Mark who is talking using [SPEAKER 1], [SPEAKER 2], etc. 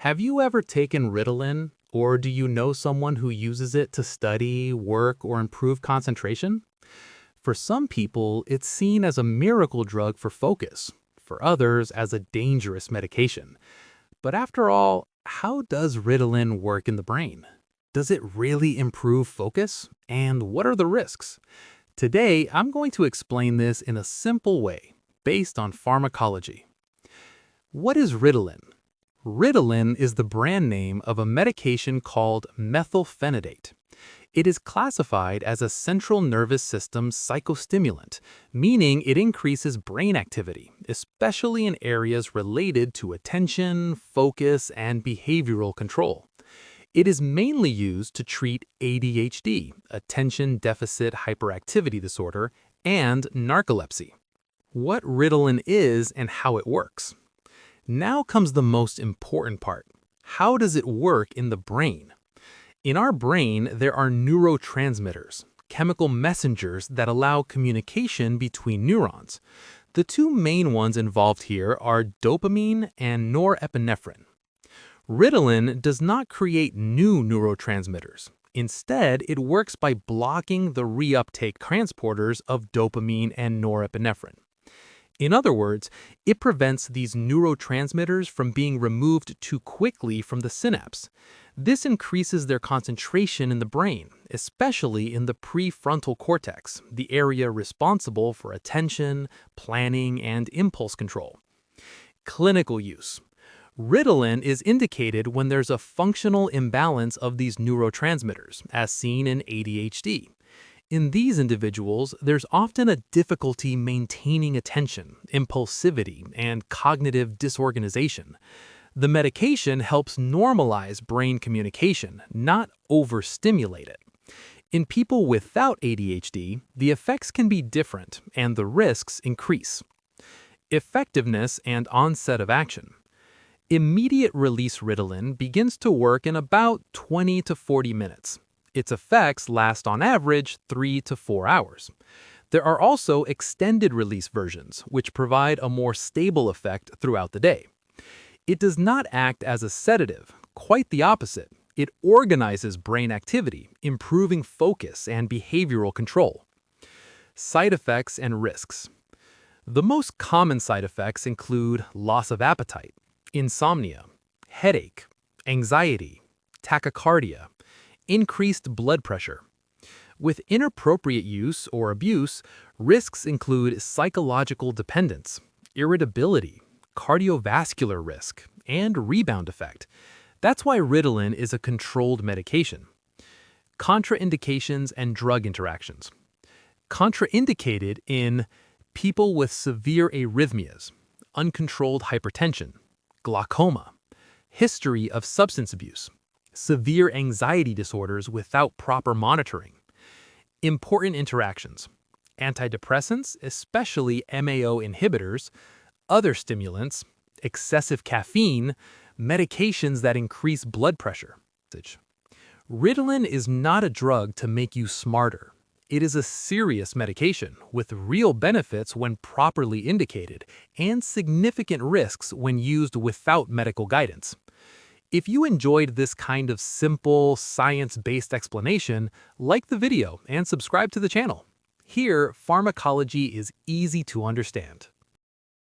[SPEAKER 1] Have you ever taken Ritalin, or do you know someone who uses it to study, work, or improve concentration? For some people, it's seen as a miracle drug for focus. For others, as a dangerous medication. But after all, how does Ritalin work in the brain? Does it really improve focus? And what are the risks? Today, I'm going to explain this in a simple way, based on pharmacology. What is Ritalin? Ritalin is the brand name of a medication called methylphenidate. It is classified as a central nervous system psychostimulant, meaning it increases brain activity, especially in areas related to attention, focus, and behavioral control. It is mainly used to treat ADHD, attention deficit hyperactivity disorder, and narcolepsy. What Ritalin is and how it works. Now comes the most important part. How does it work in the brain? In our brain, there are neurotransmitters, chemical messengers that allow communication between neurons. The two main ones involved here are dopamine and norepinephrine. Ritalin does not create new neurotransmitters. Instead, it works by blocking the reuptake transporters of dopamine and norepinephrine. In other words, it prevents these neurotransmitters from being removed too quickly from the synapse. This increases their concentration in the brain, especially in the prefrontal cortex, the area responsible for attention, planning, and impulse control. Clinical use. Ritalin is indicated when there's a functional imbalance of these neurotransmitters, as seen in ADHD. In these individuals, there's often a difficulty maintaining attention, impulsivity, and cognitive disorganization. The medication helps normalize brain communication, not overstimulate it. In people without ADHD, the effects can be different and the risks increase. Effectiveness and onset of action. Immediate release Ritalin begins to work in about 20 to 40 minutes. Its effects last on average 3 to 4 hours. There are also extended release versions, which provide a more stable effect throughout the day. It does not act as a sedative, quite the opposite. It organizes brain activity, improving focus and behavioral control. Side effects and risks. The most common side effects include loss of appetite, insomnia, headache, anxiety, tachycardia, increased blood pressure. With inappropriate use or abuse, risks include psychological dependence, irritability, cardiovascular risk, and rebound effect. That's why Ritalin is a controlled medication. Contraindications and drug interactions. Contraindicated in people with severe arrhythmias, uncontrolled hypertension, glaucoma, history of substance abuse, severe anxiety disorders without proper monitoring. Important interactions. Antidepressants, especially MAO inhibitors, other stimulants, excessive caffeine, medications that increase blood pressure. Ritalin is not a drug to make you smarter. It is a serious medication with real benefits when properly indicated and significant risks when used without medical guidance. If you enjoyed this kind of simple, science-based explanation, like the video and subscribe to the channel. Here, pharmacology is easy to understand.